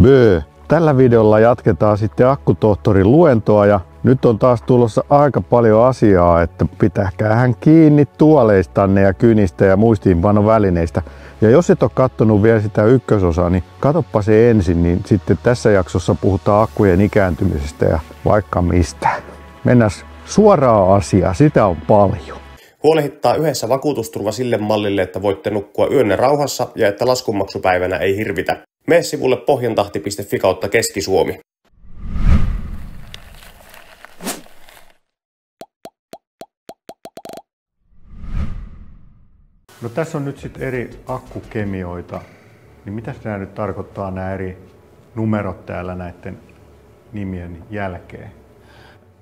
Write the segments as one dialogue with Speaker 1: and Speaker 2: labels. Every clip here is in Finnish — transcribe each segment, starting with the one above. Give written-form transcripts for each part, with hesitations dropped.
Speaker 1: Böö. Tällä videolla jatketaan sitten akkutohtorin luentoa ja nyt on taas tulossa aika paljon asiaa, että pitäkäähän kiinni tuoleistanne ja kynistä ja muistiinpanovälineistä. Ja jos et ole katsonut vielä sitä ykkösosaa, niin katoppa se ensin, niin sitten tässä jaksossa puhutaan akkujen ikääntymisestä ja vaikka mistä. Mennään suoraan asiaan, sitä on paljon.
Speaker 2: Huolehittaa yhdessä vakuutusturva sille mallille, että voitte nukkua yönne rauhassa ja että laskunmaksupäivänä ei hirvitä. Mene sivulle pohjantahti.fi kautta Keski-Suomi.
Speaker 1: No tässä on nyt sitten eri akkukemioita. Niin mitä nämä nyt tarkoittaa nämä eri numerot täällä näiden nimien jälkeen?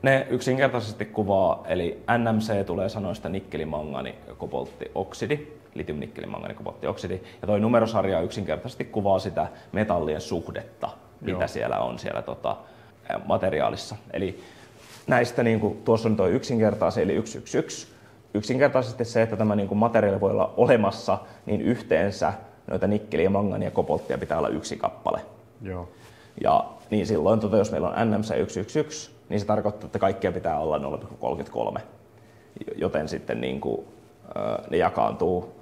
Speaker 3: Ne yksinkertaisesti kuvaa, eli NMC tulee sanoista nikkeli-mangani-kobolttioksidi, litium-nikkeli-mangani-kobolttioksidi, ja toi numerosarja yksinkertaisesti kuvaa sitä metallien suhdetta, mitä siellä on siellä materiaalissa. Eli näistä niin kuin, tuossa on toi yksinkertaisen, eli 111. Yksinkertaisesti se, että tämä niin kuin materiaali voi olla olemassa, niin yhteensä noita nikkeliä, mangania ja kobolttia pitää olla yksi kappale.
Speaker 1: Joo.
Speaker 3: Ja niin silloin, jos meillä on NMC 111, niin se tarkoittaa, että kaikkia pitää olla 0,33, joten sitten niin kuin, ne jakaantuu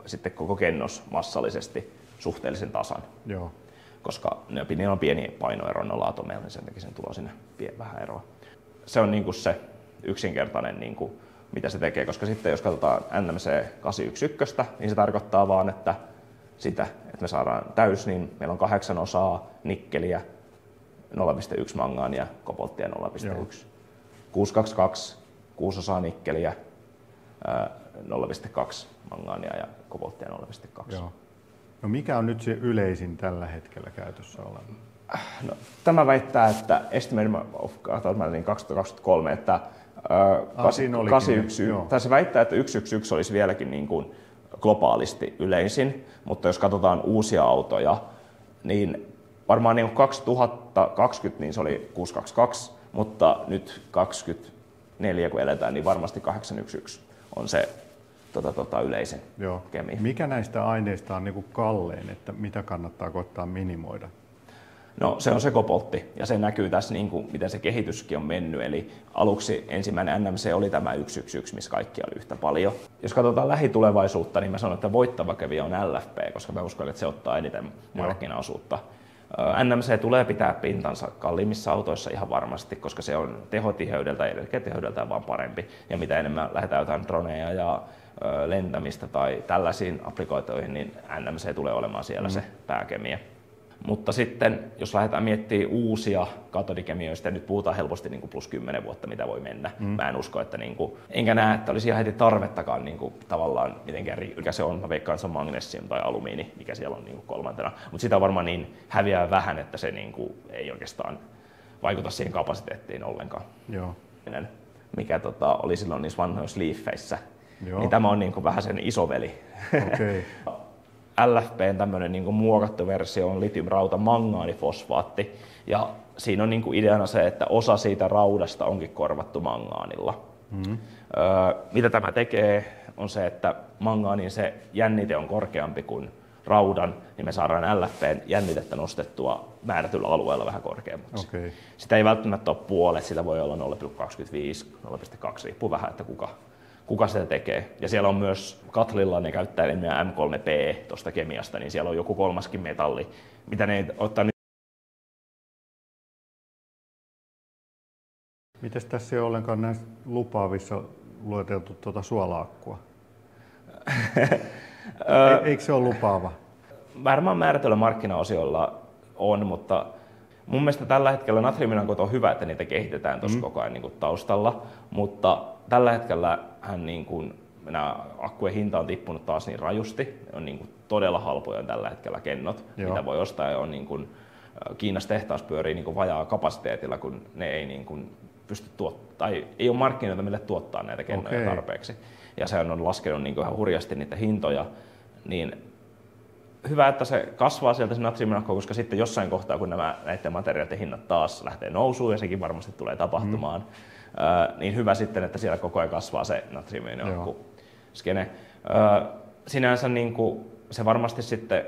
Speaker 3: sitten koko kennos massallisesti suhteellisen tasan.
Speaker 1: Joo.
Speaker 3: Koska ne on pieni painoero noilla atomeilla, niin sen takia sen tulee sinne vähän eroa. Se on niin kuin se yksinkertainen, niin kuin, mitä se tekee, koska sitten jos katsotaan NMC 811, niin se tarkoittaa vaan, että me saadaan täys, niin meillä on 8 osaa nikkeliä, 0,1 mangaania, kobolttia 0,1. 622, 6 osaa nikkeliä, 0,2 mangaania ja kobolttia 0,2.
Speaker 1: Joo. No mikä on nyt se yleisin tällä hetkellä käytössä oleva?
Speaker 3: No, tämä väittää, että Estimate of 2023, että 811, se väittää, että 111 olisi vieläkin niin kuin globaalisti yleisin, mutta jos katsotaan uusia autoja, niin varmaan niin 2020 niin se oli 622, mutta nyt 2024 kun eletään, niin varmasti 811 on se yleisin kemia.
Speaker 1: Mikä näistä aineista on niin kuin kallein, että mitä kannattaa koittaa minimoida?
Speaker 3: No se on se koboltti ja se näkyy tässä, niin kuin, miten se kehityskin on mennyt. Eli aluksi ensimmäinen NMC oli tämä 111, missä kaikki oli yhtä paljon. Jos katsotaan lähitulevaisuutta, niin mä sanon, että voittava kemia on LFP, koska mä uskon, että se ottaa eniten markkinaosuutta. NMC tulee pitää pintansa kalliimmissa autoissa ihan varmasti, koska se on tehotiheydeltä ja energiateheydeltään vaan parempi. Ja mitä enemmän lähdetään jotain droneja ja lentämistä tai tällaisiin applikoitoihin, niin NMC tulee olemaan siellä se pääkemia. Mutta sitten, jos lähdetään miettimään uusia katodikemioista, nyt puhutaan helposti niin kuin plus 10 vuotta, mitä voi mennä. Mä en usko, että enkä näe, että olisi ihan heti tarvettakaan tavallaan mitenkään, mikä se on, mä veikkaan, se on magnesium tai alumiini, mikä siellä on kolmantena. Mutta sitä on varmaan niin häviää vähän, että se ei oikeastaan vaikuta siihen kapasiteettiin ollenkaan.
Speaker 1: Joo.
Speaker 3: Mikä oli silloin niissä vanhoissa Leafeissä, niin tämä on vähän sen isoveli.
Speaker 1: Okay.
Speaker 3: LFPn tämmöinen muokattu versio on litium-rauta-mangaanifosfaatti, ja siinä on ideana se, että osa siitä raudasta onkin korvattu mangaanilla. Mitä tämä tekee, on se, että mangaanin se jännite on korkeampi kuin raudan, niin me saadaan LFPn jännitettä nostettua määrätyllä alueella vähän korkeammaksi.
Speaker 1: Okay. Sitä
Speaker 3: ei välttämättä ole puolet, sitä voi olla 0,25, 0,2, riippuu vähän, että kuka sitä tekee. Ja siellä on myös Katlilla, ne käyttää enemmän M3P tuosta kemiasta, niin siellä on joku kolmaskin metalli, mitä ne ottaa nyt.
Speaker 1: Mites tässä ei ole ollenkaan näissä lupaavissa lueteltu suola-akkua? Eikö se ole lupaava?
Speaker 3: Varmaan määrätyllä markkinaosiolla on, mutta mun mielestä tällä hetkellä natriuminakot on hyvä, että niitä kehitetään tuossa koko ajan taustalla, mutta tällä hetkellä nämä akkujen hinta on tippunut taas niin rajusti, on todella halpoja tällä hetkellä kennot, mitä voi ostaa ja on Kiinassa tehtaassa pyörii vajaa kapasiteetilla, kun ne ei pysty tai ei ole markkinoita mille tuottaa näitä kennoja tarpeeksi. Ja se on laskenut ihan hurjasti niitä hintoja, niin hyvä, että se kasvaa sieltä se natriuminakko, koska sitten jossain kohtaa, kun näiden materiaalien hinnat taas lähtee nousuun, ja sekin varmasti tulee tapahtumaan, niin hyvä sitten, että siellä koko ajan kasvaa se natriuminakku skene. Sinänsä se varmasti sitten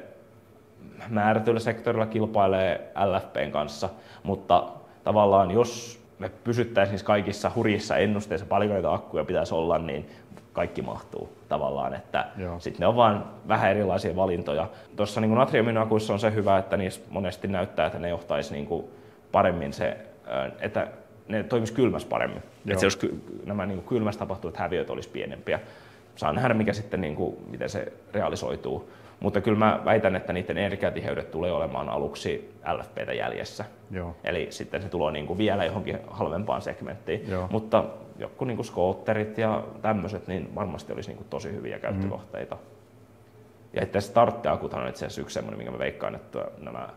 Speaker 3: määrätyllä sektorilla kilpailee LFPn kanssa, mutta tavallaan jos me pysyttäisiin kaikissa hurjissa ennusteissa, paljonko niitä akkuja pitäisi olla, niin kaikki mahtuu tavallaan, että sitten ne on vaan vähän erilaisia valintoja. Tuossa niin natriuminoakuissa on se hyvä, että niissä monesti näyttää, että ne johtaisi niin paremmin että ne toimisi kylmässä paremmin. Että se olisi, nämä niin kylmässä tapahtuvat häviöt olisi pienempiä. Saa nähdä, mikä sitten, miten se realisoituu. Mutta kyllä mä väitän, että niiden energiatiheydet tulee olemaan aluksi LFPtä jäljessä. Joo. Eli sitten se tulee vielä johonkin halvempaan segmenttiin. Joo. Mutta joku skootterit ja tämmöiset, niin varmasti olisi tosi hyviä käyttökohteita. Ja itse asiassa starttiakuthan on itse asiassa yksi semmoinen, minkä mä veikkaan, että nämä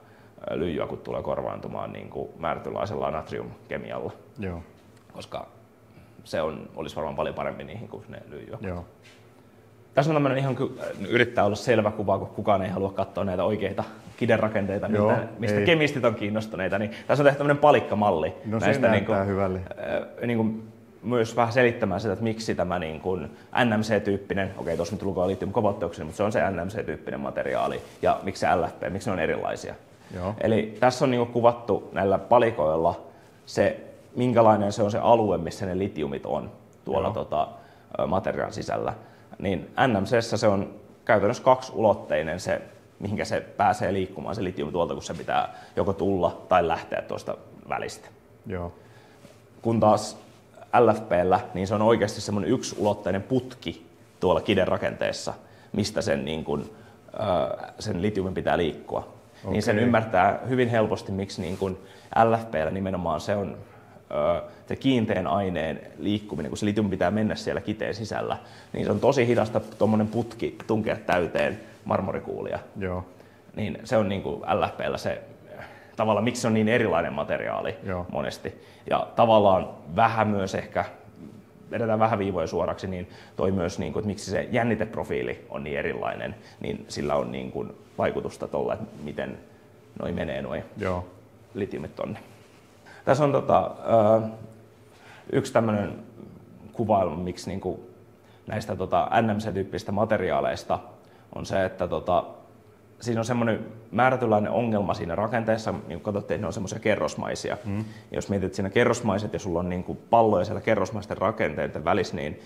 Speaker 3: lyijyakut tulee korvaantumaan määrätynlaisella natriumkemialla. Joo. Koska se olisi varmaan paljon parempi niihin kuin ne lyijyakut. Joo. Tässä on tämmöinen ihan yrittää olla selvä kuva, kun kukaan ei halua katsoa näitä oikeita kiderakenteita, mistä kemistit on kiinnostuneita. Niin tässä on tehty tämmöinen palikkamalli.
Speaker 1: No se näyttää hyvälle.
Speaker 3: Myös vähän selittämään sitä, että miksi tämä NMC-tyyppinen, tuossa nyt lukee litium-kobolttioksidi, mutta se on se NMC-tyyppinen materiaali, ja miksi se LFP, miksi ne on erilaisia. Joo. Eli tässä on kuvattu näillä palikoilla se, minkälainen se on se alue, missä ne litiumit on tuolla materiaalin sisällä. Niin NMC:ssä se on käytännössä kaksiulotteinen se, mihinkä se pääsee liikkumaan se litium tuolta, kun se pitää joko tulla tai lähteä tuosta välistä. Joo. Kun taas LFP:llä niin se on oikeasti semmoinen yksiulotteinen putki tuolla kiderakenteessa, mistä sen litiumin pitää liikkua. Okay. Niin sen ymmärtää hyvin helposti, miksi LFP:llä nimenomaan se on se kiinteän aineen liikkuminen, kun se litium pitää mennä siellä kiteen sisällä, niin se on tosi hidasta tuommoinen putki tunkea täyteen marmorikuulia. Joo. Niin se on LFP:llä se tavallaan, miksi se on niin erilainen materiaali monesti. Ja tavallaan vähän myös ehkä, vedetään vähän viivoja suoraksi, niin toi myös, että miksi se jänniteprofiili on niin erilainen, niin sillä on vaikutusta tuolla, että miten noi menee litiumit tonne. Tässä on yksi tämmöinen kuvailma, miksi näistä NMC-tyyppisistä materiaaleista on se, että siinä on semmoinen määrätynlainen ongelma siinä rakenteessa, niin kun katsottiin, että ne on semmoisia kerrosmaisia. Ja jos mietit siinä kerrosmaiset ja sulla on palloja siellä kerrosmaisten rakenteiden välissä, niin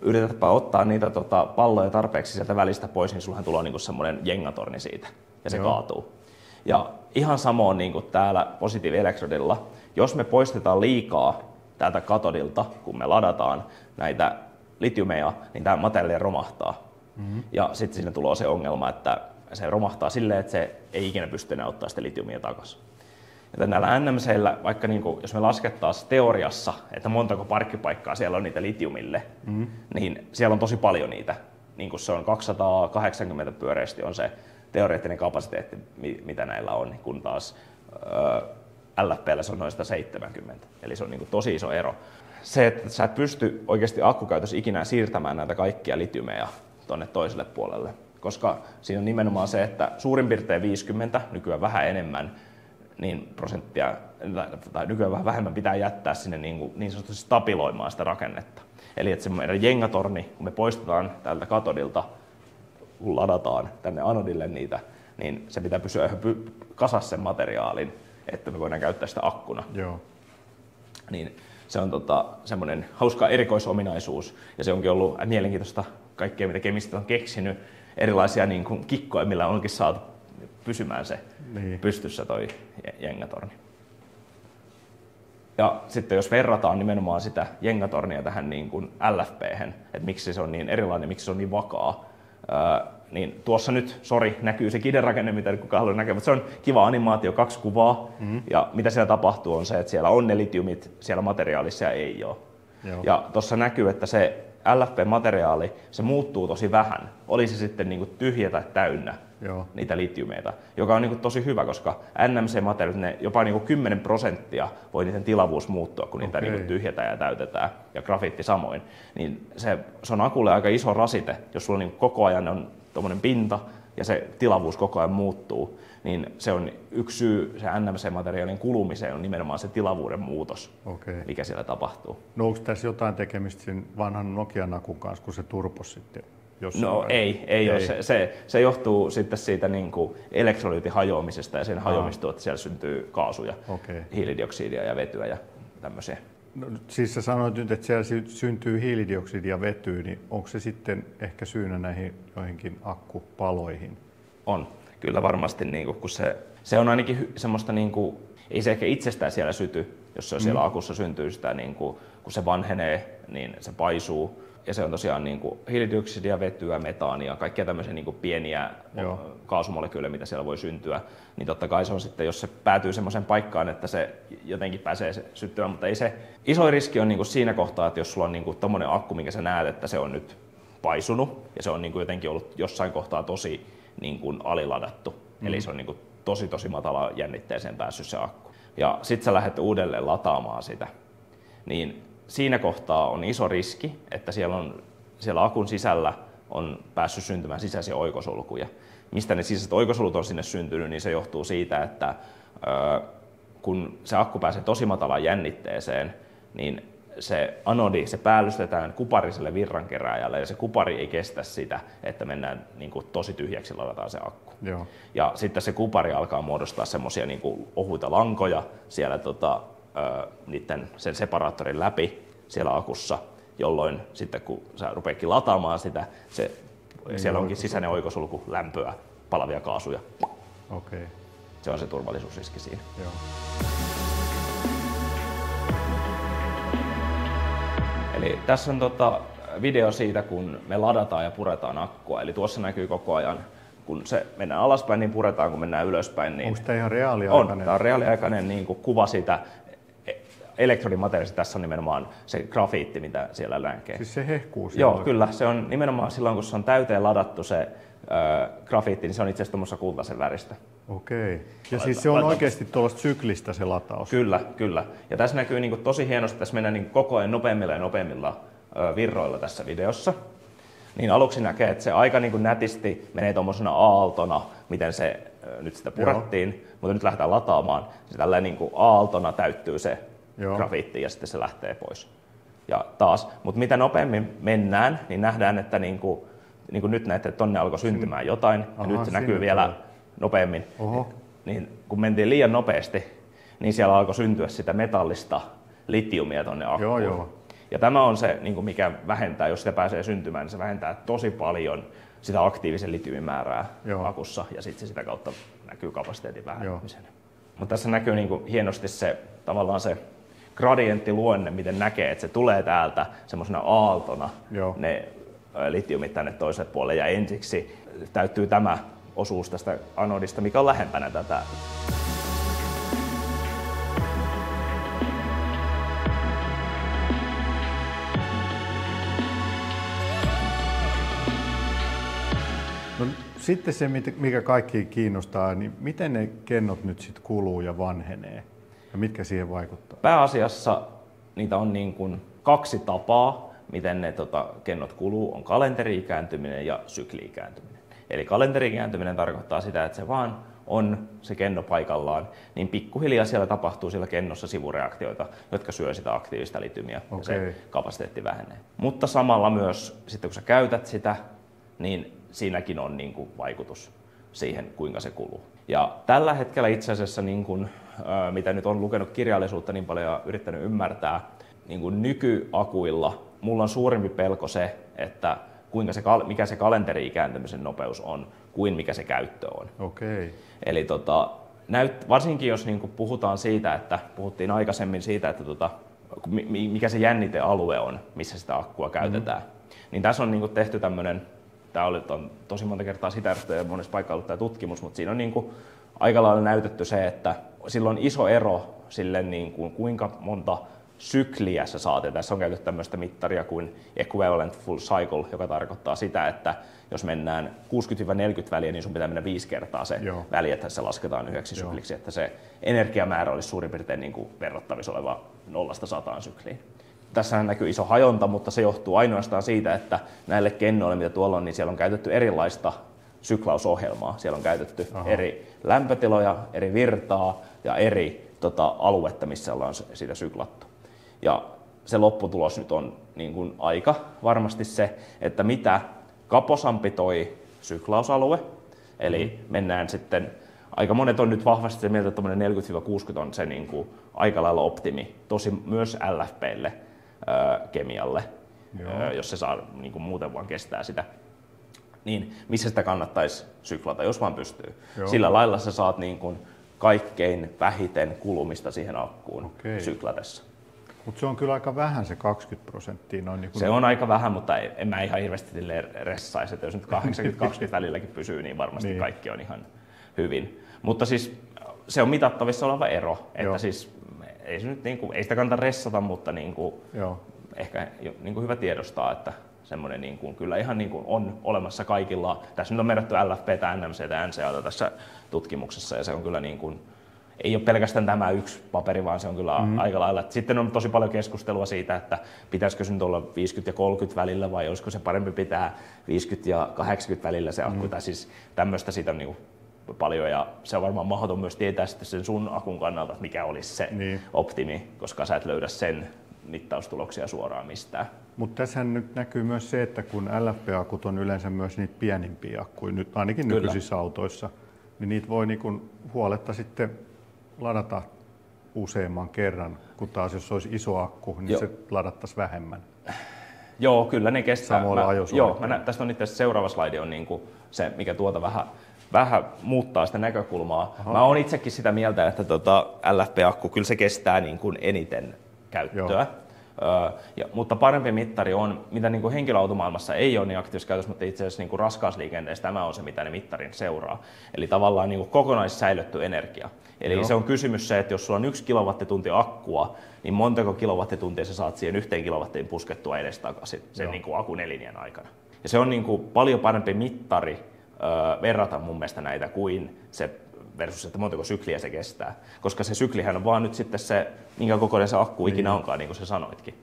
Speaker 3: yritäpä ottaa niitä palloja tarpeeksi sieltä välistä pois, niin sullahan tulee semmoinen jengatorni siitä ja se kaatuu. Ja ihan samoin niin kuin täällä positiivielektrodilla, jos me poistetaan liikaa täältä katodilta, kun me ladataan näitä litiumeja, niin tämä materiaali romahtaa. Ja sitten siinä tulee se ongelma, että se romahtaa silleen, että se ei ikinä pysty enää ottaa sitä litiumia takaisin. Ja näillä NMCillä, vaikka jos me laskettaisiin teoriassa, että montako parkkipaikkaa siellä on niitä litiumille, niin siellä on tosi paljon niitä. Niin kuin se on 280 pyöreästi on se teoreettinen kapasiteetti, mitä näillä on, kun taas LFP:llä se on noin 170. Eli se on tosi iso ero. Se, että sä et pysty oikeasti akkukäytössä ikinä siirtämään näitä kaikkia litiumeja tuonne toiselle puolelle, koska siinä on nimenomaan se, että suurin piirtein 50, nykyään vähän enemmän, niin prosenttia, tai nykyään vähän vähemmän pitää jättää sinne niin sanotusti stabiloimaan sitä rakennetta. Eli että se meidän jengatorni, kun me poistetaan tältä katodilta, kun ladataan tänne anodille niitä, niin se pitää pysyä ihan kasassa sen materiaalin, että me voidaan käyttää sitä akkuna. Joo. Niin se on semmoinen hauska erikoisominaisuus, ja se onkin ollut mielenkiintoista kaikkea, mitä kemistit on keksinyt, erilaisia kikkoja, millä onkin saatu pysymään se pystyssä toi jengatorni. Ja sitten jos verrataan nimenomaan sitä jengatornia tähän LFP:hen, että miksi se on niin erilainen, miksi se on niin vakaa, niin tuossa nyt, näkyy se kiderakenne, mitä kukaan haluaa näkeä, mutta se on kiva animaatio, 2 kuvaa, ja mitä siellä tapahtuu on se, että siellä on ne litiumit siellä materiaalissa ja ei ole. Joo. Ja tuossa näkyy, että se LFP-materiaali, se muuttuu tosi vähän, oli se sitten tyhjä tai täynnä niitä litiumeita, joka on tosi hyvä, koska NMC-materiaalit, ne jopa 10% voi niiden tilavuus muuttua, kun niitä tyhjätään ja täytetään, ja grafiitti samoin. Niin se on akulle aika iso rasite, jos sulla koko ajan on tuommoinen pinta ja se tilavuus koko ajan muuttuu, niin se on yksi syy se NMC-materiaalin kulumiseen on nimenomaan se tilavuuden muutos, mikä siellä tapahtuu.
Speaker 1: No onko tässä jotain tekemistä siinä vanhan Nokian akun kanssa, kun se turpos sitten
Speaker 3: Ei ole. Se johtuu sitten siitä niin kuin elektrolyytin hajoamisesta ja sen hajoamista, että siellä syntyy kaasuja, hiilidioksidia ja vetyä ja tämmöisiä.
Speaker 1: No, siis sä sanoit nyt, että siellä syntyy hiilidioksidia ja vetyä, niin onko se sitten ehkä syynä näihin joihinkin akkupaloihin?
Speaker 3: On, kyllä varmasti, niin kuin, kun se on ainakin semmoista, niin kuin, ei se ehkä itsestään siellä syty, jos se on siellä akussa syntyy sitä, niin kuin, kun se vanhenee, niin se paisuu. Ja se on tosiaan niin kuin hiilidioksidia, vetyä, metaania, kaikkia tämmöisiä niin kuin pieniä kaasumolekyylejä, mitä siellä voi syntyä. Niin totta kai se on sitten, jos se päätyy semmoiseen paikkaan, että se jotenkin pääsee syttymään, mutta ei se iso riski on niin kuin siinä kohtaa, että jos sulla on niin kuin tommoinen akku, minkä sä näet, että se on nyt paisunut ja se on niin kuin jotenkin ollut jossain kohtaa tosi niin kuin aliladattu. Eli se on niin kuin tosi matala jännitteeseen päässyt se akku. Ja sit sä lähdet uudelleen lataamaan sitä. Niin siinä kohtaa on iso riski, että siellä akun sisällä on päässyt syntymään sisäisiä oikosulkuja. Mistä ne sisäiset oikosulut on sinne syntynyt, niin se johtuu siitä, että kun se akku pääsee tosi matalaan jännitteeseen, niin se anodi, se päällystetään kupariselle virrankerääjälle ja se kupari ei kestä sitä, että mennään niin kuin tosi tyhjäksi ladataan se akku.
Speaker 1: Joo.
Speaker 3: Ja sitten se kupari alkaa muodostaa semmoisia niin kuin ohuita lankoja siellä sen separaattorin läpi siellä akussa, jolloin sitten kun sä rupeatkin lataamaan sitä, siellä onkin sisäinen oikosulku, lämpöä, palavia kaasuja.
Speaker 1: Okay.
Speaker 3: Se on se turvallisuusriski siinä.
Speaker 1: Joo.
Speaker 3: Eli tässä on video siitä, kun me ladataan ja puretaan akkua. Eli tuossa näkyy koko ajan, kun se mennään alaspäin, niin puretaan, kun mennään ylöspäin. Niin
Speaker 1: onko tämä ihan reaaliaikainen?
Speaker 3: Tämä on reaaliaikainen niin kuin kuva siitä elektrodimateriaalista. Tässä on nimenomaan se grafiitti, mitä siellä näkee.
Speaker 1: Siis se hehkuu siellä?
Speaker 3: Joo, kyllä. Se on nimenomaan silloin, kun se on täyteen ladattu se grafiitti, niin se on itse asiassa tuommoista kultaisen väristä.
Speaker 1: Okei. Ja siis se on oikeasti tuollaista syklistä se lataus?
Speaker 3: Kyllä. Ja tässä näkyy niin kuin tosi hienosti, tässä mennään niin kuin koko ajan nopeammilla virroilla tässä videossa. Niin aluksi näkee, että se aika niin kuin nätisti menee tuommoisena aaltona, miten se nyt sitä purettiin, mutta nyt lähdetään lataamaan. Se tällä niin kuin aaltona täyttyy se grafiitti ja sitten se lähtee pois. Ja taas, mutta mitä nopeammin mennään, niin nähdään, että niin kuin nyt näette, että tonne alkoi syntymään jotain, ja nyt se näkyy vielä nopeammin. Niin kun mentiin liian nopeasti, niin siellä alkoi syntyä sitä metallista litiumia tonne akkuun.
Speaker 1: Joo.
Speaker 3: Ja tämä on se, mikä vähentää, jos sitä pääsee syntymään, niin se vähentää tosi paljon sitä aktiivisen litiumin määrää akussa, ja sitten se sitä kautta näkyy kapasiteetin vähentymisenä. Mutta tässä näkyy hienosti tavallaan se gradienttiluonne, miten näkee, että se tulee täältä semmoisena aaltona ne litiumit tänne toiselle puolelle, ja ensiksi täyttyy tämä osuus tästä anodista, mikä on lähempänä tätä.
Speaker 1: No, sitten se, mikä kaikki kiinnostaa, niin miten ne kennot nyt sitten kuluu ja vanhenee? Ja mitkä siihen vaikuttaa?
Speaker 3: Pääasiassa niitä on kaksi tapaa, miten ne kennot kuluu. On kalenteri-ikääntyminen ja sykli-ikääntyminen. Eli kalenteri-ikääntyminen tarkoittaa sitä, että se vaan on se kenno paikallaan, niin pikkuhiljaa siellä tapahtuu siellä kennossa sivureaktioita, jotka syö sitä aktiivista litiumia ja se kapasiteetti vähenee. Mutta samalla myös sitten kun sä käytät sitä, niin siinäkin on vaikutus siihen, kuinka se kuluu. Ja tällä hetkellä itse asiassa, mitä nyt on lukenut kirjallisuutta niin paljon ja yrittänyt ymmärtää, nykyakuilla mulla on suurempi pelko se, että mikä se kalenteri-ikääntymisen nopeus on, kuin mikä se käyttö on.
Speaker 1: Okay.
Speaker 3: Eli varsinkin jos puhutaan siitä, että puhuttiin aikaisemmin siitä, että mikä se jännitealue on, missä sitä akkua käytetään, niin tässä on tehty tämmöinen, tämä on tosi monta kertaa sitä ja monessa paikassa ollut tämä tutkimus, mutta siinä on aika lailla näytetty se, että sillä on iso ero sille, kuinka monta sykliä sä saat. Ja tässä on käytetty tämmöistä mittaria kuin equivalent full cycle, joka tarkoittaa sitä, että jos mennään 60-40 väliä, niin sun pitää mennä 5 kertaa se väli, että se lasketaan yhdeksi sykliksi, että se energiamäärä olisi suurin piirtein verrattavissa oleva 0–100 sykliin. Tässähän näkyy iso hajonta, mutta se johtuu ainoastaan siitä, että näille kennoille, mitä tuolla on, niin siellä on käytetty erilaista syklausohjelmaa. Siellä on käytetty eri lämpötiloja, eri virtaa ja eri aluetta, missä ollaan sitä syklattu. Ja se lopputulos nyt on aika varmasti se, että mitä kaposampi toi syklausalue, eli mennään sitten, aika monet on nyt vahvasti se mieltä, että 40-60 on se niin kuin aika lailla optimi, tosi myös LFPlle, kemialle, jos se saa niin kuin muuten vaan kestää sitä. Niin missä sitä kannattaisi syklata, jos vaan pystyy. Joo. Sillä lailla sä saat niin kuin kaikkein vähiten kulumista siihen akkuun syklatessa.
Speaker 4: Mutta se on kyllä aika vähän se 20%. Noin niin kuin...
Speaker 3: Se on aika vähän, mutta en mä ihan hirveästi ressaisi, että jos nyt 80-20 välilläkin pysyy, niin varmasti niin. Kaikki on ihan hyvin. Mutta siis se on mitattavissa oleva ero, että siis ei, se nyt niin kuin, ei sitä kannata ressata, mutta niin kuin, ehkä niin kuin hyvä tiedostaa, että semmoinen niin kuin, kyllä ihan niin kuin on olemassa kaikilla. Tässä nyt on merrattu LFP:tä, NMC:tä ja NCA:ta tässä tutkimuksessa ja se on kyllä niin kuin, ei ole pelkästään tämä yksi paperi, vaan se on kyllä aika lailla. Sitten on tosi paljon keskustelua siitä, että pitäisikö se nyt olla 50 ja 30 välillä vai olisiko se parempi pitää 50 ja 80 välillä se akku. Tai siis tämmöistä siitä on niin kuin paljon ja se on varmaan mahdoton myös tietää sitten sen sun akun kannalta, mikä olisi se optimi, koska sä et löydä sen mittaustuloksia suoraan mistään.
Speaker 4: Mutta tässä nyt näkyy myös se, että kun LFP-akut on yleensä myös niitä pienimpiä akkuja, nyt ainakin nykyisissä autoissa, niin niitä voi niinku huoletta sitten ladata useamman kerran, kun taas jos olisi iso akku, niin se ladattaisiin vähemmän.
Speaker 3: Joo, kyllä ne kestää.
Speaker 4: Samoilla ajosuoritteilla.
Speaker 3: Tästä on itse asiassa seuraava slaidi on niinku se, mikä tuota vähän muuttaa sitä näkökulmaa. Aha. Mä oon itsekin sitä mieltä, että LFP-akku kyllä se kestää niin kuin eniten käyttöä. Mutta parempi mittari on, mitä niin kuin henkilöautomaailmassa ei ole niin aktiivisessa käytössä, mutta itse asiassa niin kuin raskaasliikenteessä tämä on se, mitä ne mittarin seuraa. Eli tavallaan niin kuin kokonaissäilytty energia. Eli se on kysymys se, että jos sulla on 1 kilowattitunti akkua, niin montako kilowattituntia sä saat siihen 1 kilowattiin puskettua edestakaisin sen niin kuin akun elinjän aikana. Ja se on niin kuin paljon parempi mittari verrata mun mielestä näitä kuin se versus, että montako sykliä se kestää. Koska se syklihän on vaan nyt sitten se, minkä kokoinen se akku ikinä onkaan, niin kuin sä sanoitkin.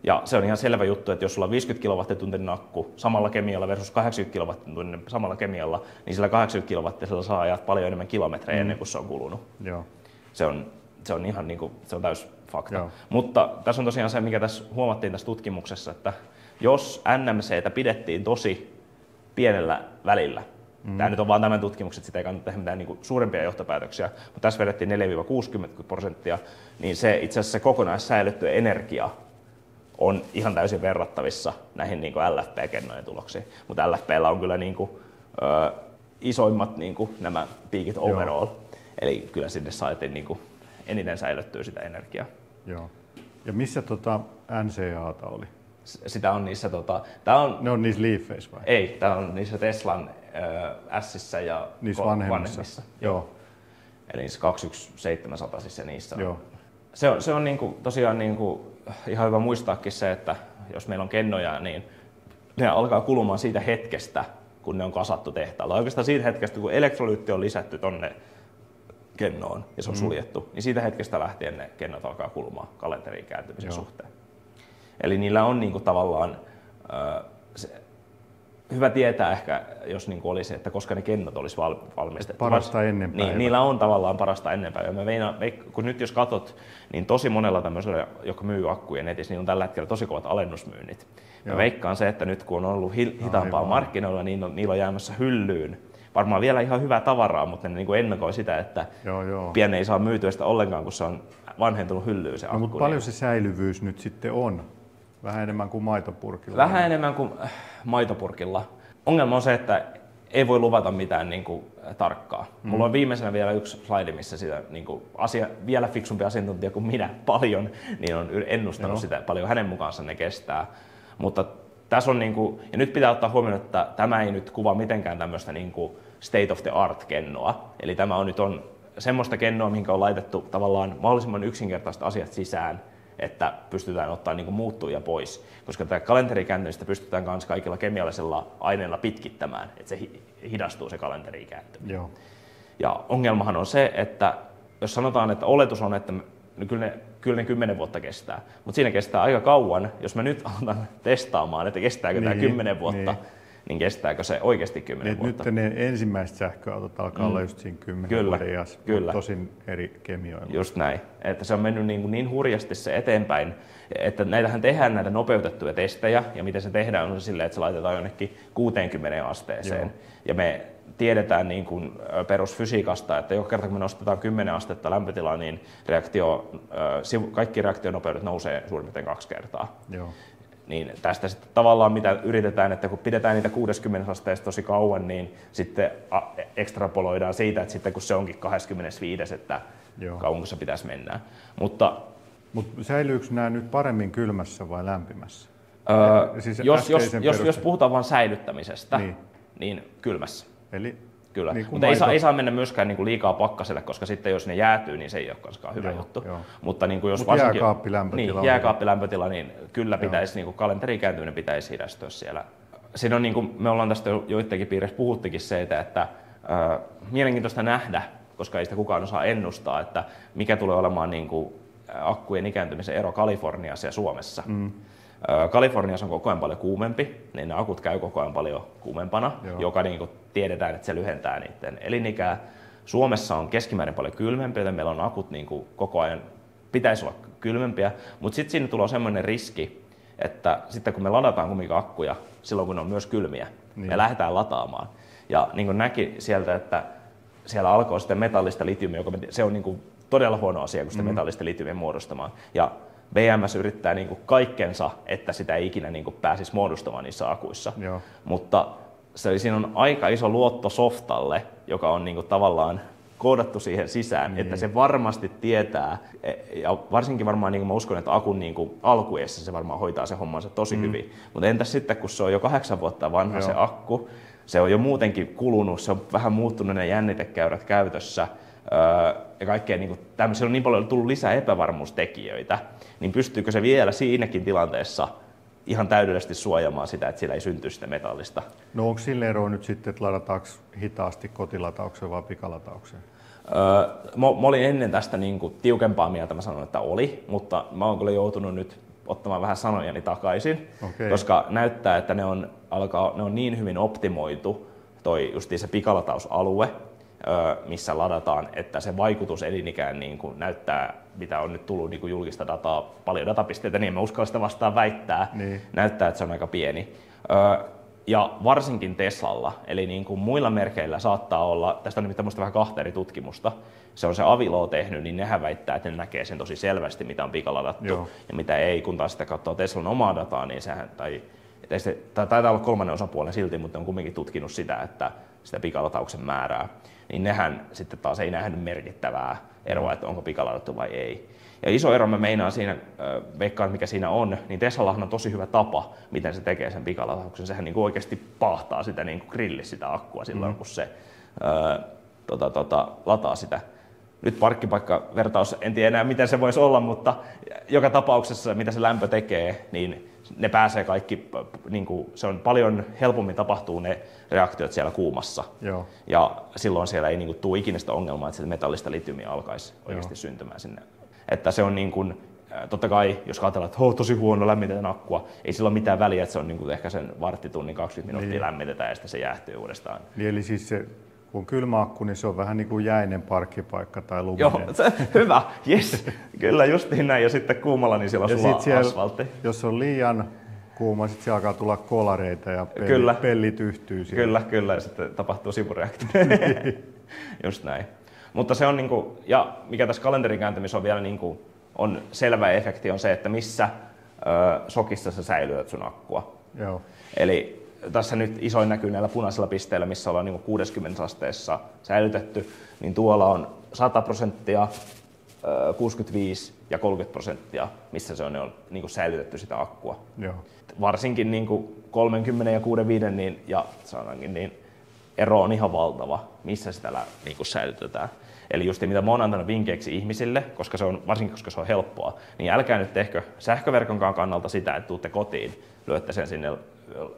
Speaker 3: Ja se on ihan selvä juttu, että jos sulla on 50 kilowattitunnin akku samalla kemialla versus 80 kilowattitunnin samalla kemialla, niin sillä 80 kilowattisella saa ajaa paljon enemmän kilometrejä ennen kuin se on kulunut. Joo. Se on ihan niin kuin, se on täys fakta. Joo. Mutta tässä on tosiaan se, mikä tässä huomattiin tässä tutkimuksessa, että jos NMC:tä pidettiin tosi pienellä välillä, tämä nyt on vaan tämän tutkimukset, sitä ei kannata tehdä mitään niin suurempia johtopäätöksiä, mutta tässä vedettiin 4-60%, niin se itse asiassa se kokonaissäilytty energia on ihan täysin verrattavissa näihin niin LFP-kennojen tuloksiin. Mutta LFP:llä on kyllä niin kuin, isoimmat niin kuin nämä piikit overall, eli kyllä sinne saatiin niin kuin eniten säilyttyä sitä energiaa.
Speaker 4: Joo. Ja missä NCA:ta oli?
Speaker 3: Sitä on niissä,
Speaker 4: ne on niissä Leafeissä vai?
Speaker 3: Ei, tämä on niissä Teslan Sissä ja
Speaker 4: niissä vanhemmissa.
Speaker 3: Joo. Eli niissä 21700 ja niissä.
Speaker 4: Joo.
Speaker 3: Se on niinku, tosiaan niinku, ihan hyvä muistaakin se, että jos meillä on kennoja, niin ne alkaa kulumaan siitä hetkestä, kun ne on kasattu tehtaalla. Oikeastaan siitä hetkestä, kun elektrolyytti on lisätty tonne kennoon ja se on suljettu, niin siitä hetkestä lähtien ne kennot alkaa kulumaan kalenteriin kääntymisen suhteen. Eli niillä on niinku tavallaan hyvä tietää ehkä, jos niinku olisi, että koska ne kennot olisi valmistettu.
Speaker 4: Parasta ennen päivää.
Speaker 3: Niin, niillä on tavallaan parasta ennen päivää. Kun nyt jos katot, niin tosi monella tämmöisellä, joka myy akkuja netissä, niin on tällä hetkellä tosi kovat alennusmyynnit. Mä veikkaan se, että nyt kun on ollut hitaampaa markkinoilla, niin niillä on jäämässä hyllyyn. Varmaan vielä ihan hyvää tavaraa, mutta ne niin ennakoi sitä, että pian ei saa myytyä sitä ollenkaan, kun se on vanhentunut hyllyyn se akku.
Speaker 4: Mutta paljon se säilyvyys nyt sitten on? Vähän enemmän kuin maitopurkilla?
Speaker 3: Vähän enemmän kuin maitopurkilla. Ongelma on se, että ei voi luvata mitään niin kuin tarkkaa. Mulla on viimeisenä vielä yksi slaidi, missä sitä, niin kuin vielä fiksumpi asiantuntija kuin minä paljon, niin on ennustanut sitä paljon hänen mukaansa ne kestää. Mutta tässä on, niin kuin, ja nyt pitää ottaa huomioon, että tämä ei nyt kuvaa mitenkään tämmöistä niin kuin state of the art kennoa. Eli tämä on nyt semmoista kennoa, mihin on laitettu tavallaan mahdollisimman yksinkertaiset asiat sisään, että pystytään ottaa niin kuin muuttujia pois. Koska tämä kalenterikääntymistä pystytään myös kaikilla kemiallisilla aineilla pitkittämään, että se hidastuu se kalenterikääntyminen.
Speaker 4: Joo.
Speaker 3: Ja ongelmahan on se, että jos sanotaan, että oletus on, että kyllä ne 10 vuotta kestää, mutta siinä kestää aika kauan, jos mä nyt aloitan testaamaan, että kestääkö tämä 10 vuotta, niin kestääkö se oikeasti 10 vuotta?
Speaker 4: Nyt ne ensimmäiset sähköautot alkaa olla just siinä 10 vuoden iässä, tosin eri kemioilla.
Speaker 3: Just näin, että se on mennyt niin hurjasti se eteenpäin, että näitähän tehdään näitä nopeutettuja testejä, ja miten se tehdään on se silleen, että se laitetaan jonnekin 60 asteeseen. Joo. Ja me tiedetään niin kuin perusfysiikasta, että joka kerta kun me nostetaan 10 astetta lämpötilaa, niin kaikki reaktionopeudet nousee suurin piirtein 2 kertaa.
Speaker 4: Joo.
Speaker 3: Niin tästä sitten tavallaan mitä yritetään, että kun pidetään niitä 60 asteessa tosi kauan, niin sitten ekstrapoloidaan siitä, että sitten kun se onkin 25, että kauanko se pitäisi mennä. Mutta
Speaker 4: säilyykö nämä nyt paremmin kylmässä vai lämpimässä?
Speaker 3: Siis jos puhutaan vain säilyttämisestä, niin kylmässä.
Speaker 4: Eli
Speaker 3: kyllä, mutta ei saa mennä myöskään niin kuin liikaa pakkaselle, koska sitten jos ne jäätyy, niin se ei ole koskaan hyvä juttu. Mutta niin kuin jos varsinkin jääkaappilämpötila, niin kyllä pitäisi niin kuin kalenterin kääntyminen pitäisi hidastua siellä. Siinä on niin kuin me ollaan tästä joidenkin piirissä puhuttikin se, että mielenkiintoista nähdä, koska ei sitä kukaan osaa ennustaa, että mikä tulee olemaan niin kuin akkujen ikääntymisen ero Kaliforniassa ja Suomessa. Kaliforniassa on koko ajan paljon kuumempi, niin ne akut käy koko ajan paljon kuumempana, joka niin kuin tiedetään, että se lyhentää niiden elinikää. Suomessa on keskimäärin paljon kylmempi, joten meillä on akut niin kuin koko ajan pitäisi olla kylmempiä, mutta sitten siinä tulee semmoinen riski, että sitten kun me ladataan kumminkin akkuja silloin, kun ne on myös kylmiä, me lähdetään lataamaan. Ja niin kuin näki sieltä, että siellä alkoi sitten metallista litiumia, joka se on niin kuin todella huono asia, kun sitä metallista litiumia muodostamaan. Ja BMS yrittää niin kuin kaikkensa, että sitä ei ikinä niin kuin pääsisi muodostamaan niissä akuissa.
Speaker 4: Joo.
Speaker 3: Mutta siinä on aika iso luotto softalle, joka on niin kuin tavallaan koodattu siihen sisään, että se varmasti tietää, ja varsinkin varmaan niin kuin mä uskon, että akun niin kuin alkuessa se varmaan hoitaa se hommansa tosi hyvin. Mutta entäs sitten, kun se on jo 8 vuotta vanha se akku, se on jo muutenkin kulunut, se on vähän muuttunut ne jännitekäyrät käytössä, ja kaikkea niin tämmöisiä on niin paljon tullut lisää epävarmuustekijöitä, niin pystyykö se vielä siinäkin tilanteessa ihan täydellisesti suojaamaan sitä, että siellä ei syntyisi sitä metallista?
Speaker 4: No onko sille eroa nyt sitten, että ladataanko hitaasti kotilataukseen vai pikalataukseen?
Speaker 3: Mä olin ennen tästä niin kuin tiukempaa mieltä, mä sanon, että oli, mutta mä oon kyllä joutunut nyt ottamaan vähän sanojani takaisin, koska näyttää, että ne on niin hyvin optimoitu, justiin se pikalatausalue, missä ladataan, että se vaikutus elinikään niin kuin näyttää, mitä on nyt tullut niin kuin julkista dataa, paljon datapisteitä, niin en mä uskalla sitä vastaan väittää, näyttää, että se on aika pieni. Ja varsinkin Teslalla, eli niin kuin muilla merkeillä saattaa olla, tästä on nimittäin vähän 2 eri tutkimusta, se on se Avilo tehnyt, niin nehän väittää, että ne näkee sen tosi selvästi, mitä on pikaladattu ja mitä ei, kun taas sitä katsoo Teslan omaa dataa, niin sehän, tai taitaa olla 3. osapuolen silti, mutta on kumminkin tutkinut sitä, että sitä pikalatauksen määrää, niin nehän sitten taas ei nähnyt merkittävää eroa, että onko pikaladattu vai ei. Ja iso ero mä meinaan siinä, veikkaan mikä siinä on, niin Teslallahan on tosi hyvä tapa, miten se tekee sen pikalatauksen. Sehän niin kuin oikeasti paahtaa sitä niin kuin grilli sitä akkua silloin, kun se lataa sitä. Nyt parkkipaikkavertaus, en tiedä enää miten se voisi olla, mutta joka tapauksessa mitä se lämpö tekee, niin ne pääsee kaikki, niin kuin, se on paljon helpommin tapahtuu ne reaktiot siellä kuumassa.
Speaker 4: Joo.
Speaker 3: Ja silloin siellä ei niin kuin, tule ikinä sitä ongelmaa, että metallista litiumia alkaisi oikeasti syntymään sinne. Että se on niin kuin, totta kai, jos ajatellaan, että tosi huono lämmitetään akkua, ei sillä ole mitään väliä, että se on niin kuin, ehkä sen varttitunnin 20 minuuttia lämmitetään ja sitten se jäähtyy uudestaan.
Speaker 4: Eli siis se, kun on kylmä akku, niin se on vähän niin kuin jäinen parkkipaikka tai luminen.
Speaker 3: Joo, hyvä, jes, kyllä justiin näin. Ja sitten kuumalla, niin siellä on sulaa asfaltti.
Speaker 4: Jos on liian kuuma, sitten siellä alkaa tulla kolareita ja pellit yhtyy siellä.
Speaker 3: Kyllä, ja sitten tapahtuu sivureaktio. Just näin. Mutta se on niin kuin, ja mikä tässä kalenterin kääntämisessä on vielä niin kuin, on selvä efekti on se, että missä sokissa sä säilytät sun akkua.
Speaker 4: Joo.
Speaker 3: Eli tässä nyt isoin näkyy näillä punaisilla pisteillä, missä ollaan niin kuin 60 asteessa säilytetty, niin tuolla on 100%, 65 ja 30%, missä se on niin kuin säilytetty sitä akkua.
Speaker 4: Joo.
Speaker 3: Varsinkin niin kuin 30 ja 65 niin, ja sanotaankin, niin ero on ihan valtava, missä sitä niin kuin säilytetään. Eli just mitä mä oon antanut vinkkeiksi ihmisille, koska se on, varsinkin koska se on helppoa, niin älkää nyt tehkö sähköverkonkaan kannalta sitä, että tuutte kotiin, lyötte sen sinne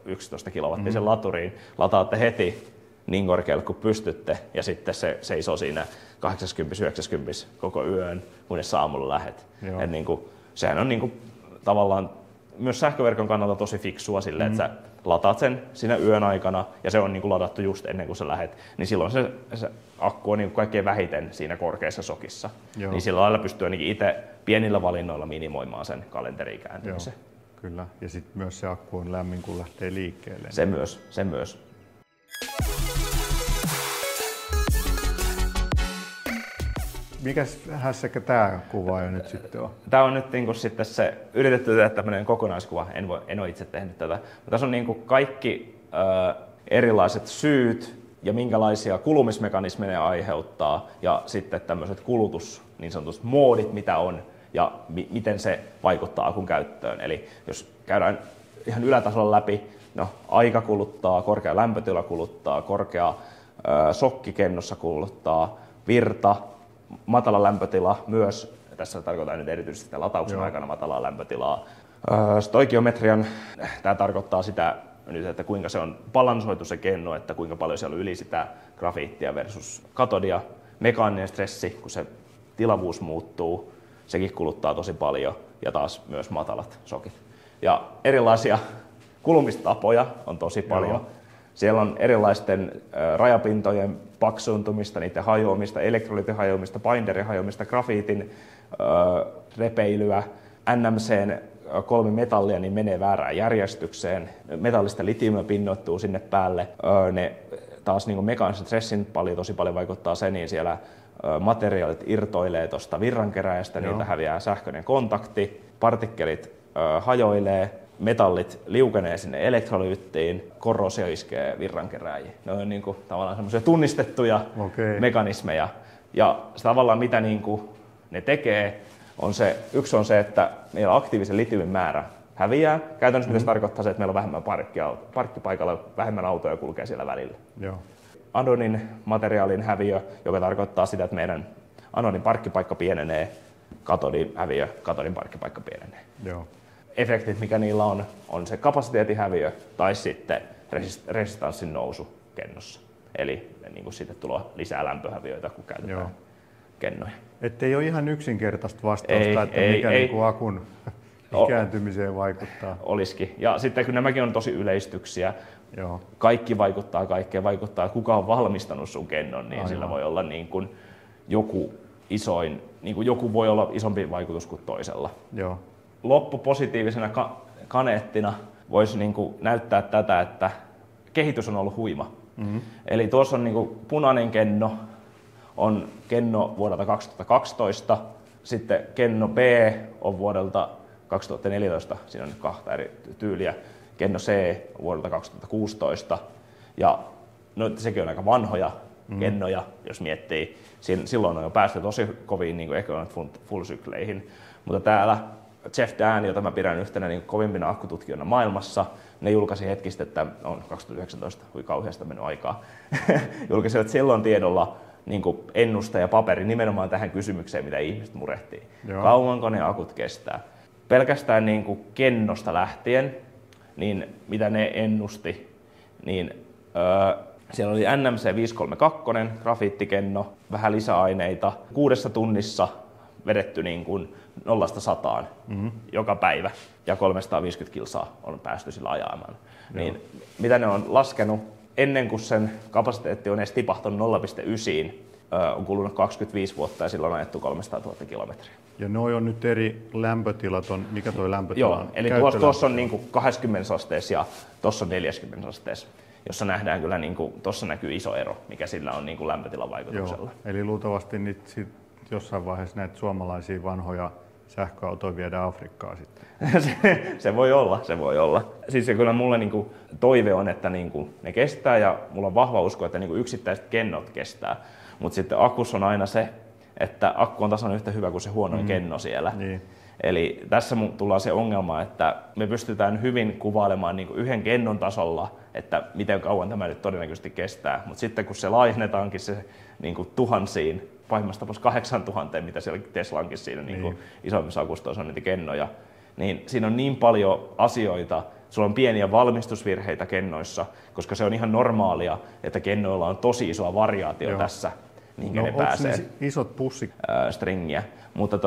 Speaker 3: 11 kilowattisen laturiin, lataatte heti niin korkealle kuin pystytte, ja sitten se seisoo siinä 80-90 koko yön, kunnes aamulla lähet. Niin kuin, sehän on niin kuin, tavallaan myös sähköverkon kannalta tosi fiksua sille, että sä lataat sen siinä yön aikana ja se on niin kuin ladattu just ennen kuin sä lähet, niin silloin se akku on niin kuin kaikkein vähiten siinä korkeassa sokissa. Joo. Niin sillä lailla pystyy ainakin itse pienillä valinnoilla minimoimaan sen kalenteriin kääntymisen.
Speaker 4: Kyllä, ja sitten myös se akku on lämmin, kun lähtee liikkeelle.
Speaker 3: Se myös.
Speaker 4: Mikäs hässäkkä tämä kuvaaja nyt sitten on?
Speaker 3: Tämä on nyt niin kuin sitten se yritetty tehdä tämmöinen kokonaiskuva, en ole itse tehnyt tätä. Mutta tässä on niin kuin kaikki erilaiset syyt ja minkälaisia kulumismekanismeja aiheuttaa ja sitten tämmöiset niin sanotut moodit, mitä on ja miten se vaikuttaa akun käyttöön. Eli jos käydään ihan ylätasolla läpi, no aika kuluttaa, korkea lämpötila kuluttaa, korkea sokki kennossa kuluttaa, virta, matala lämpötila myös, tässä tarkoitan nyt erityisesti sitä latauksen aikana matalaa lämpötilaa. Stoikiometrian, tämä tarkoittaa sitä nyt, että kuinka se on balansoitu se kenno, että kuinka paljon siellä on yli sitä grafiittia versus katodia. Mekaaninen stressi, kun se tilavuus muuttuu, sekin kuluttaa tosi paljon ja taas myös matalat sokit. Ja erilaisia kulumistapoja on tosi paljon. Joo. Siellä on erilaisten rajapintojen paksuuntumista, niiden hajoamista, elektrolyytin hajoamista, binderin hajoamista, grafiitin repeilyä, NMCn 3 metallia niin menee väärään järjestykseen, metallista litiumia pinnoittuu sinne päälle, ne taas niin mekaanisen stressin tosi paljon vaikuttaa se, niin siellä materiaalit irtoilee tuosta virrankeräjästä, niiltä häviää sähköinen kontakti, partikkelit hajoilee, metallit liukenee sinne elektrolyyttiin, korroosio iskee virrankerääjiin. Ne on niin kuin tavallaan semmoisia tunnistettuja mekanismeja. Ja tavallaan mitä niin kuin ne tekee, yksi on se, että meillä aktiivisen litiumin määrä häviää. Käytännössä mitä se tarkoittaa se, että meillä on vähemmän parkkipaikalla, vähemmän autoja kulkee siellä välillä. Joo. Anonin materiaalin häviö, joka tarkoittaa sitä, että meidän anonin parkkipaikka pienenee, katodin häviö, katodin parkkipaikka pienenee. Joo. Efektit, mikä niillä on se kapasiteetin häviö tai sitten resistanssin nousu kennossa. Eli niin kuin sitten tulee lisää lämpöhäviöitä, kun käytetään kennoja. Että
Speaker 4: ei ole ihan yksinkertaista vastausta, että mikä niin kuin akun ikääntymiseen vaikuttaa.
Speaker 3: Olisikin. Ja sitten kun nämäkin on tosi yleistyksiä, kaikki vaikuttaa kaikkeen, vaikuttaa, kuka on valmistanut sun kennon, niin sillä voi olla niin kuin joku voi olla isompi vaikutus kuin toisella. Joo. Loppupositiivisena kaneettina voisi niin kuin näyttää tätä, että kehitys on ollut huima. Mm-hmm. Eli tuossa on niin kuin punainen kenno, on kenno vuodelta 2012, sitten kenno B on vuodelta 2014, siinä on 2 eri tyyliä, kenno C vuodelta 2016, ja no, sekin on aika vanhoja kennoja, jos miettii. Silloin on jo päästy tosi koviin niin full-sykleihin, mutta täällä Jeff Dan, jota mä pidän yhtenä niin kovimpina akkututkijoina maailmassa, ne julkaisi hetkistä, että on 2019, hui kauheasta mennyt aikaa, julkaisivat silloin tiedolla niin ennuste ja paperi nimenomaan tähän kysymykseen, mitä ihmiset murehtii. Joo. Kauanko ne akut kestää? Pelkästään niin kennosta lähtien, niin mitä ne ennusti, niin siellä oli NMC 532, grafiittikenno, vähän lisäaineita, 6 tunnissa vedetty niin kuin 0–100 joka päivä ja 350 kilsaa on päästy sillä ajamaan. Niin, mitä ne on laskenut ennen kuin sen kapasiteetti on edes tipahtunut 0,9, on kulunut 25 vuotta ja silloin on ajettu 300 000 kilometriä.
Speaker 4: Ja noi on nyt eri lämpötilat, mikä toi lämpötila on?
Speaker 3: Joo, eli tuossa on niin kuin 20 asteessa ja tuossa on 40 asteessa, jossa nähdään kyllä, niin kuin, tuossa näkyy iso ero, mikä sillä on niin kuin lämpötilan vaikutuksella.
Speaker 4: Joo, eli luultavasti nyt jossain vaiheessa näitä suomalaisia vanhoja sähköautoja viedään Afrikkaan sitten.
Speaker 3: se voi olla. Siis kyllä mulle niinku toive on, että niinku ne kestää ja mulla on vahva usko, että niinku yksittäiset kennot kestää. Mutta sitten akussa on aina se, että akku on tasan yhtä hyvä kuin se huonoin kenno siellä. Niin. Eli tässä tullaan se ongelma, että me pystytään hyvin kuvailemaan niinku yhden kennon tasolla, että miten kauan tämä nyt todennäköisesti kestää. Mutta sitten kun se laajennetaankin se niinku tuhansiin, pahimmassa tapauksessa 8000, mitä siellä Teslankin siinä niin isommissa akustoissa on niitä kennoja, niin siinä on niin paljon asioita, sulla on pieniä valmistusvirheitä kennoissa, koska se on ihan normaalia, että kennoilla on tosi isoa variaatio tässä, mihinkä ne pääsee.
Speaker 4: Niin isot pussit?
Speaker 3: Stringiä, mutta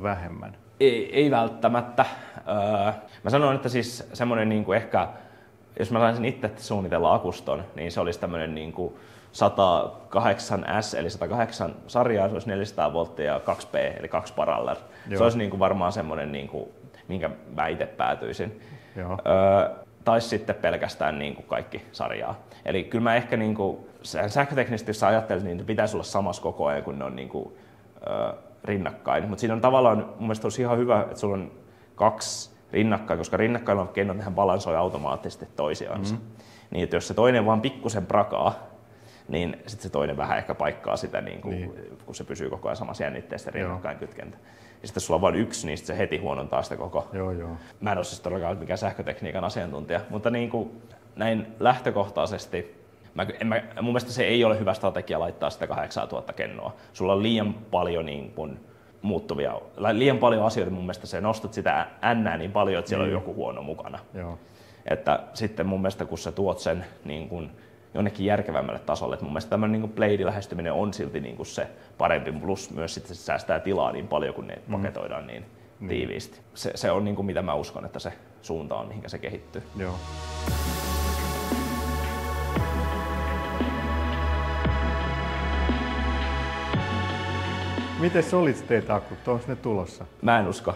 Speaker 4: vähemmän?
Speaker 3: Ei välttämättä. Mä sanoin, että siis semmoinen niin kuin ehkä jos mä saisin itse suunnitella akuston, niin se olisi tämmöinen niin kuin 108S eli 108 sarjaa, se olisi 400 volttia ja 2P eli 2 paraller. Se olisi niin kuin varmaan semmoinen, niin kuin, minkä mä itse päätyisin. Tai sitten pelkästään niin kuin kaikki sarjaa. Eli kyllä mä ehkä niin kuin, sähköteknisesti jos ajattelisin, niin pitäisi olla samassa koko ajan, kun ne on niin kuin, rinnakkain. Mutta siinä on tavallaan mun mielestä olisi ihan hyvä, että sulla on 2 rinnakkain, koska rinnakkain on keinot, nehän balansoi automaattisesti toisiansa. Niin, että jos se toinen vaan pikkusen prakaa, niin sitten se toinen vähän ehkä paikkaa sitä, niin. Kun se pysyy koko ajan samassa jännitteessä rinnakkain kytkentä. Ja sitten jos sulla on vain yksi, niin se heti huonontaa sitä koko. Mä en ole siis todellakaan mikään sähkötekniikan asiantuntija, mutta niin kuin näin lähtökohtaisesti, mun mielestä se ei ole hyvä strategia laittaa sitä 8000 kennoa. Sulla on liian paljon niin kuin muuttuvia, liian paljon asioita mun mielestä, se nostat sitä ännää niin paljon, että siellä on joku huono mukana. Että sitten mun mielestä kun sä tuot sen niin kuin jonnekin järkevämmälle tasolle, että mun mielestä tämmöinen niin Blade-lähestyminen on silti niin kuin se parempi, plus myös sitten se säästää tilaa niin paljon, kun ne paketoidaan niin tiiviisti. Se on niin kuin mitä mä uskon, että se suunta on, mihinkä se kehittyy.
Speaker 4: Miten solid state akut, onko ne tulossa?
Speaker 3: Mä en usko.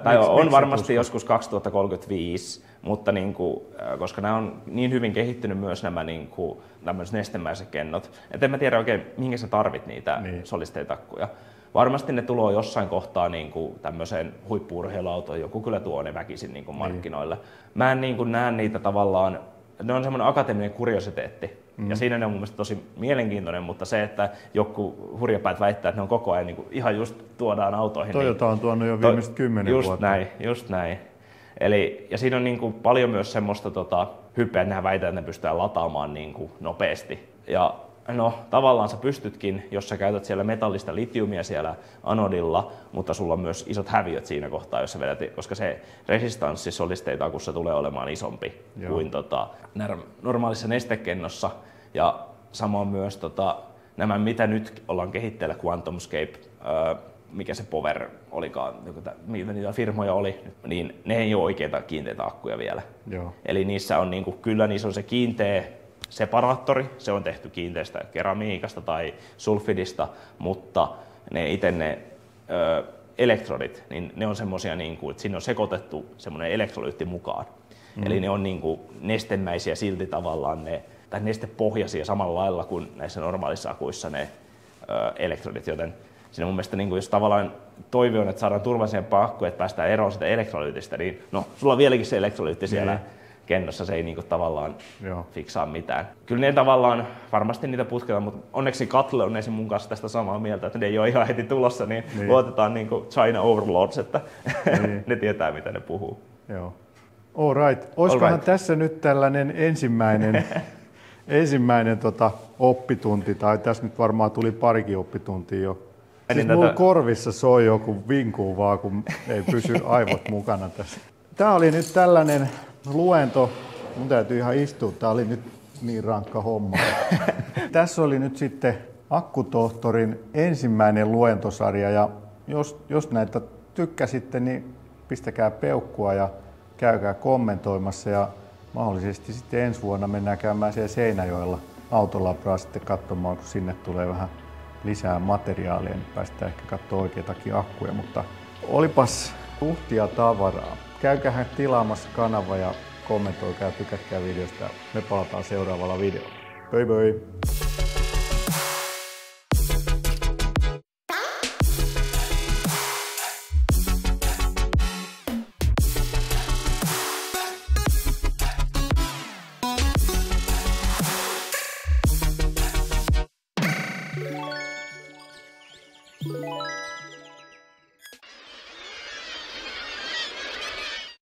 Speaker 3: Tai on varmasti joskus 2035, mutta niin kuin, koska nämä on niin hyvin kehittynyt myös nämä niin kuin, tämmöiset nestemäiset kennot, että en mä tiedä oikein, mihin sä tarvit niitä solid state akkuja. Varmasti ne tulee jossain kohtaa niin kuin tämmöiseen huippu-urheiluautoon, joku kyllä tuo ne väkisin niin kuin markkinoille. Mä en niin kuin näe niitä tavallaan, ne on semmoinen akateeminen kuriositeetti. Ja siinä ne on mun mielestä tosi mielenkiintoinen, mutta se, että joku hurjapäät väittää, että ne on koko ajan niin kuin, ihan just tuodaan autoihin.
Speaker 4: Toyota on tuonut jo viimeiset 10 vuotta.
Speaker 3: Just näin. Eli, ja siinä on niin kuin paljon myös semmoista hyppeä, että nehän väitää, että ne pystytään lataamaan niin kuin nopeasti. Ja no tavallaan sä pystytkin, jos sä käytät siellä metallista litiumia siellä anodilla, mutta sulla on myös isot häviöt siinä kohtaa, jos sä vedät, koska se resistanssi solid state akussa tulee olemaan isompi kuin normaalissa nestekennossa. Ja samoin myös nämä, mitä nyt ollaan kehitteillä, QuantumScape, mikä se Power olikaan, mitä niitä firmoja oli, niin ne ei ole oikeita kiinteitä akkuja vielä. Eli niissä on kyllä niissä on se kiinteä separaattori, se on tehty kiinteästä keramiikasta tai sulfidista, mutta ne elektrodit, niin ne on semmoisia, että siinä on sekoitettu semmoinen elektrolyytti mukaan. Eli ne on nestemäisiä silti tavallaan tai nestepohjaisia samalla lailla kuin näissä normaalissa akuissa ne elektrodit, joten siinä mun mielestä, jos tavallaan toive on, että saadaan turvallisempaa akkuja, että päästään eroon sitä elektrolyytistä, niin no, sulla on vieläkin se elektrolyytti siellä kennossa, se ei tavallaan fiksaa mitään. Kyllä ne tavallaan, varmasti niitä putketaan, mutta onneksi Katle on esim. Mun kanssa tästä samaa mieltä, että ne ei ole ihan heti tulossa, niin luotetaan China Overlords, että ne tietää, mitä ne puhuu.
Speaker 4: All right. Olisikohan tässä nyt tällainen ensimmäinen oppitunti, tai tässä nyt varmaan tuli parikin oppituntia jo. Siis mulla korvissa soi joku vinkuu vaan, kun ei pysy aivot mukana tässä. Tää oli nyt tällainen luento. Mun täytyy ihan istua, tää oli nyt niin rankka homma. Tässä oli nyt sitten Akkutohtorin ensimmäinen luentosarja, ja jos näitä tykkäsitte, niin pistäkää peukkua ja käykää kommentoimassa, ja mahdollisesti sitten ensi vuonna mennään käymään siellä Seinäjoella Autolabraa sitten katsomaan, kun sinne tulee vähän lisää materiaalia, niin päästään ehkä katsomaan oikeitakin akkuja, mutta olipas uhtia tavaraa. Käykähän tilaamassa kanava ja kommentoikaa ja tykätkää videosta. Me palataan seuraavalla videolla. Bye bye!